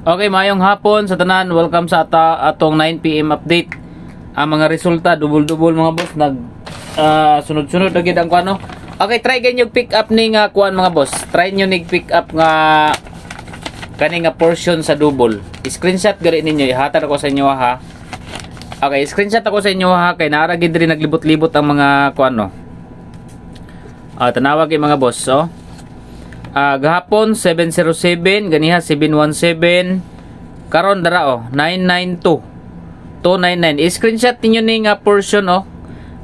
Okay, mayong hapon sa tanan. Welcome sa atong 9 PM update. Ang mga resulta dubol-dubol mga boss, nag sunod-sunod na gid ang kuano. Okay, try ganyo pick up ni nga kuan mga boss. Try nyo nig pick up nga kani nga portion sa double. Screenshot gali ninyo, ihatag ako sa inyo ha. Okay, screenshot ako sa inyo ha kay naara gid rin naglibot-libot ang mga kuano. Tanawag kay mga boss, oh. Gahapon 707, ganiha 717, karon dara oh 992 299. I-screenshot ninyo ni nga portion oh.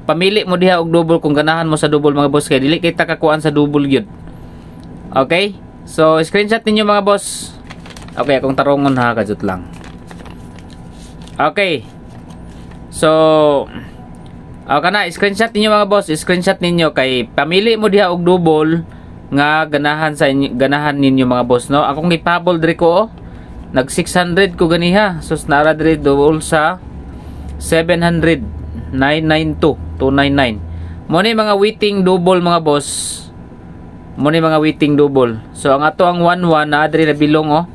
Pamili mo diha og double kung ganahan mo sa double mga boss kay dili kita kakuan sa double gyud. Okay? So screenshot ninyo mga boss. Okay, akong tarungon ha, kadjut lang. Okay. So kana screenshot ninyo mga boss, screenshot ninyo kay pamili mo diha og double nga ganahan sa inyo, ganahan ninyo mga boss no. Akong ipabol diri ko oh. Nag 600 ko ganiha. So nara diri double sa 700 992 299. Mo ni mga waiting double mga boss. Mo ni mga waiting double. So ang ato ang 11 na diri na bilong oh.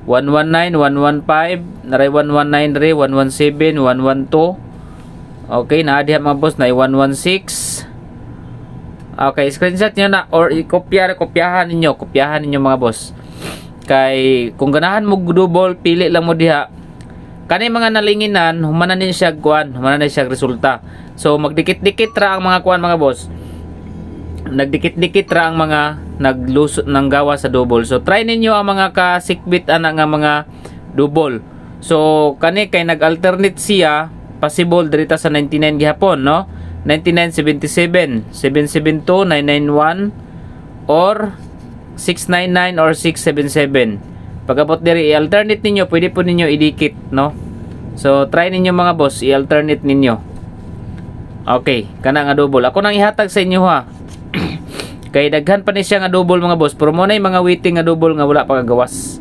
119 115 naray 119 diri 117 112. Okay, na diha mga boss na 116. Okay, screenshot nyo na or kopyahan ninyo mga boss. Kay kung ganahan mo double, pili lang mo diha. Kani mga nalinginan, humanan din siya kuan, humanan din siya resulta. So magdikit-dikit ra ang mga kuan mga boss. Nagdikit-dikit ra ang mga naglusot ng gawa sa double. So try ninyo ang mga kasikbit ana nga mga double. So kani kay nag-alternate siya, possible dirita sa 99 gihapon, no? 9977, 772, 991 or 699 or 677. Pagabot diri i-alternate ninyo, pwede po ninyo idikit, no? So try ninyo mga boss, i-alternate ninyo. Okay, kana nga double. Ako nang ihatag sa inyo ha. Kay daghan pa ni siya nga double mga boss, pero mo na mga waiting nga double nga wala pa kagawas.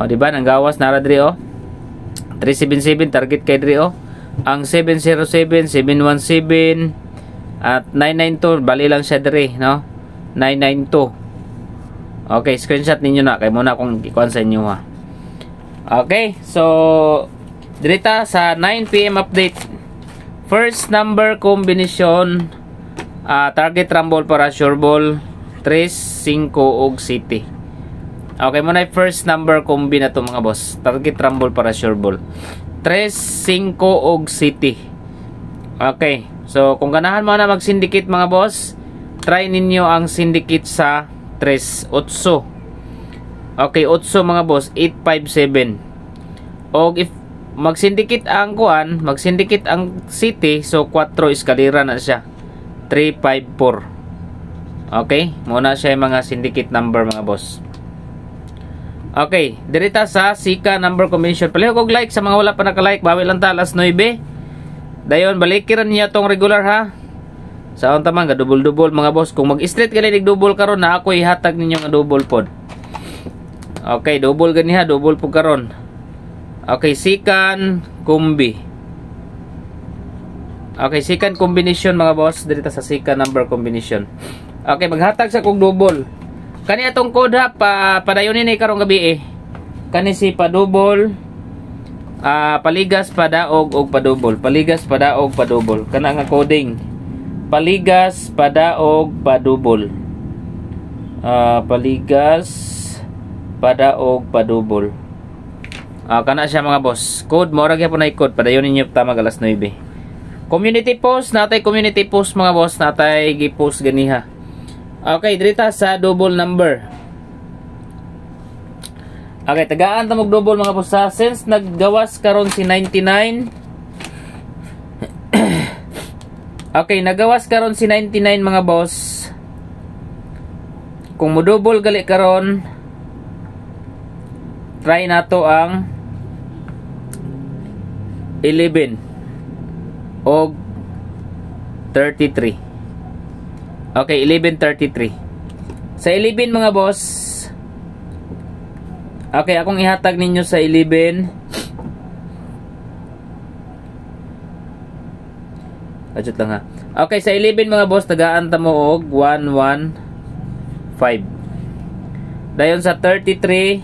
Oh, di ba? Nang gawas nara diri oh. 377 target kay diri oh. Ang 707, 717 at 992 bali lang siya diri, no? 992. Okay, screenshot ninyo na kay muna akong ikuan sa inyo ha. Okay, so dirita sa 9 PM update. First number combination, target rumble para sure ball 3, 5 og city. Okay, muna first number combi na to mga boss. Target rumble para sure ball 3, 5 og city. Okay. So kung ganahan mo na mag-syndicate mga boss, try ninyo ang syndicate sa 3, 8. Okay, 8 mga boss, 857. Og if mag-syndicate ang kuan, mag-syndicate ang city, so 4 eskalera na siya. 354. Okay, muna siya yung mga syndicate number mga boss. Okay, dirita sa Sika number combination. Palihog og like sa mga wala pa naka-like, bawi lang ta alas 9. Dayon balikiran niya tong regular ha. Sa unta man ga double-double mga boss. Kung mag-straight gali nig double karon na ako ihatag ninyo nga double pod. Okay, double ganiha, double pod karon. Okay, Sikan kombi. Okay, Sikan combination mga boss, dirita sa Sika number combination. Okay, maghatag sa kog double. Kani atong code ha, padayonin ni karong gabi eh. Kani si padouble, paligas padaog og padouble. Paligas padaog padouble. Kana nga coding. Paligas padaog padouble. Paligas padaog padouble. Kana siya mga boss. Code mo ra gyapon ay code, padayonin niyo tama alas 9. Community post, natay community post mga boss, natay gi-post ganiha. Okay, dirita sa double number. Okay, tagaan ta mag double mga boss. Since naggawas karon si 99. Okay, nagawas karon si 99 mga boss. Kung mo double gali karon, try nato ang 11 og 33. Okay, 1133. Sa 11 mga boss. Okay, akong ihatag ninyo sa 11. Adjust lang ha. Okay, sa 11 mga boss, tagaan ta mo og 115. Dayon sa 33,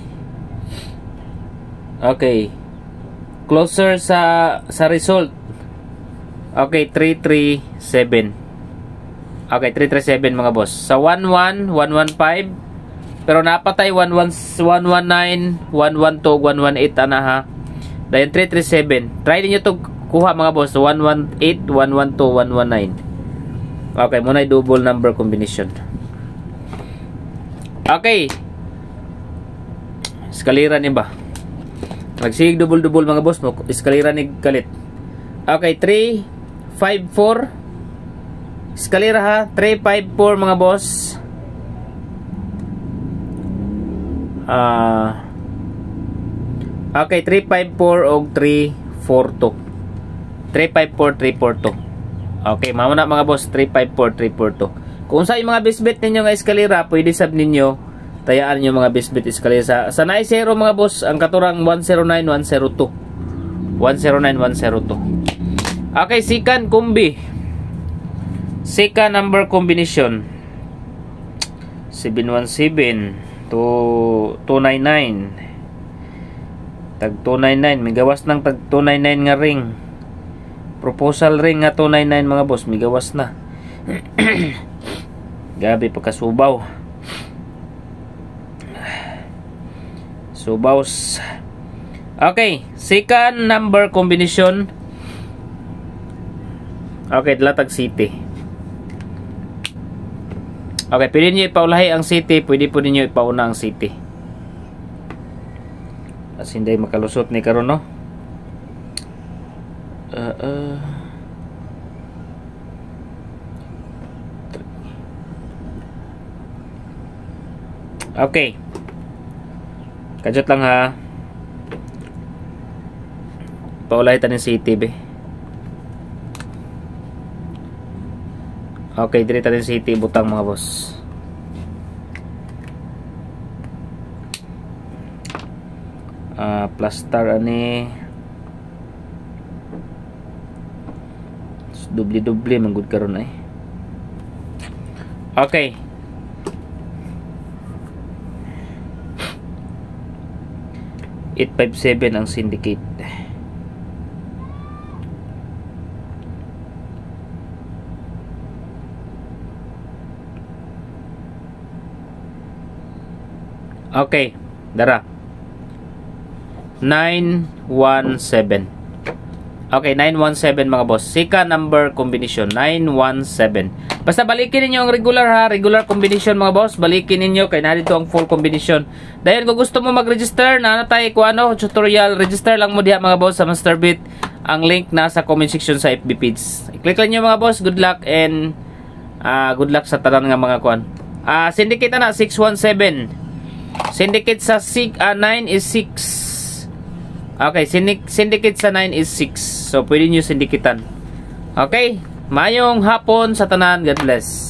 Okay. Closer sa result. Okay, 337. Okay, 337 mga boss. Sa 11, 115. Pero napatay 119, 112, 118 ana ha. Dayon 337. Try niyo to kuha mga boss. 118, 112, 119. Okay, muna yung double number combination. Okay. Eskalira ni ba? Nagsig double-double mga boss mo. Eskalira ni kalit. Okay, 3, 5, 4. Eskalira ha. 3, 5, 4 mga boss. Okay, 3, 5, 4 o 3, 4, 2. 3, 5, 4, 3, 4, 2. Okay, mamuna mga boss. 3, 5, 4, 3, 4, 2. Kung sa yung mga bisbit ninyo nga eskalira, pwede sab ninyo tayaan nyo mga bisbit eskalira. Sa na 0 mga boss, ang katurang 109, 102. 109, 102. Okay, second combi. Second number combination. 717 to 299. Tag 299. May gawas ng tag 299 nga ring. Proposal ring nga 299 mga boss. May gawas na. Gabi pagkasubaw. Subaws. Okay. Second number combination. Okay. Latag city. Okay, pwede nyo ipaulahi ang city, pwede po ninyo ipauna ang city. As hindi makalusot ni karon no. Okay. Kajot lang ha. Paulahi tanin city be. Okay, diri tanin city butang mga boss. Plus star ani. Dubli-dubli manggod karon ay. Okay. $857 ang syndicate. Okay, dara. 917. Okay, 917 mga boss. Second number combination, 917. Basta balikin ninyo ang regular ha, regular combination mga boss. Balikin ninyo kay narito ang full combination. Dahil kung gusto mo mag-register, na tayo kung ano, tutorial, register lang mo diha mga boss sa MasterBit. Ang link nasa comment section sa FB page. I-click lang nyo mga boss. Good luck and good luck sa tanan nga mga kuan. Syndicate na 617. Syndicate sa 9 is 6. Okay, syndicate sa 9 is 6. So, pwede nyo syndicatean. Okay, mayong hapon sa tanan. God bless.